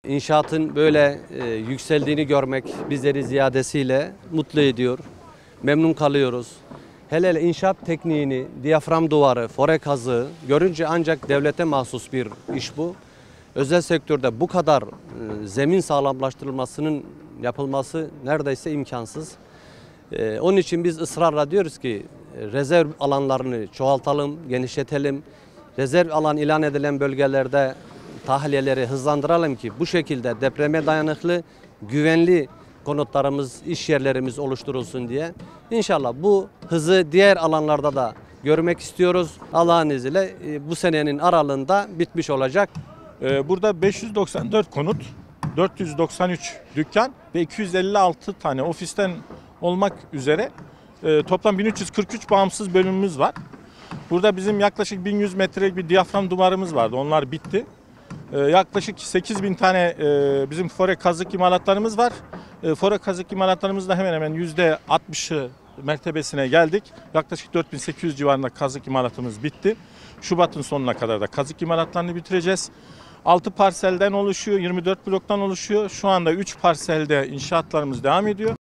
İnşaatın böyle yükseldiğini görmek bizleri ziyadesiyle mutlu ediyor. Memnun kalıyoruz. Hele hele inşaat tekniğini, diyafram duvarı, fore kazığı görünce ancak devlete mahsus bir iş bu. Özel sektörde bu kadar zemin sağlamlaştırılmasının yapılması neredeyse imkansız. Onun için biz ısrarla diyoruz ki rezerv alanlarını çoğaltalım, genişletelim. Rezerv alan ilan edilen bölgelerde tahliyeleri hızlandıralım ki bu şekilde depreme dayanıklı, güvenli konutlarımız, iş yerlerimiz oluşturulsun diye. İnşallah bu hızı diğer alanlarda da görmek istiyoruz. Allah'ın izniyle bu senenin aralığında bitmiş olacak. Burada 594 konut, 493 dükkan ve 256 tane ofisten olmak üzere toplam 1343 bağımsız bölümümüz var. Burada bizim yaklaşık 1100 metrelik bir diyafram duvarımız vardı. Onlar bitti. Yaklaşık 8000 tane bizim fore kazık imalatlarımız var. Fore kazık imalatlarımızda hemen hemen %60'ı mertebesine geldik. Yaklaşık 4800 civarında kazık imalatımız bitti. Şubat'ın sonuna kadar da kazık imalatlarını bitireceğiz. 6 parselden oluşuyor, 24 bloktan oluşuyor. Şu anda 3 parselde inşaatlarımız devam ediyor.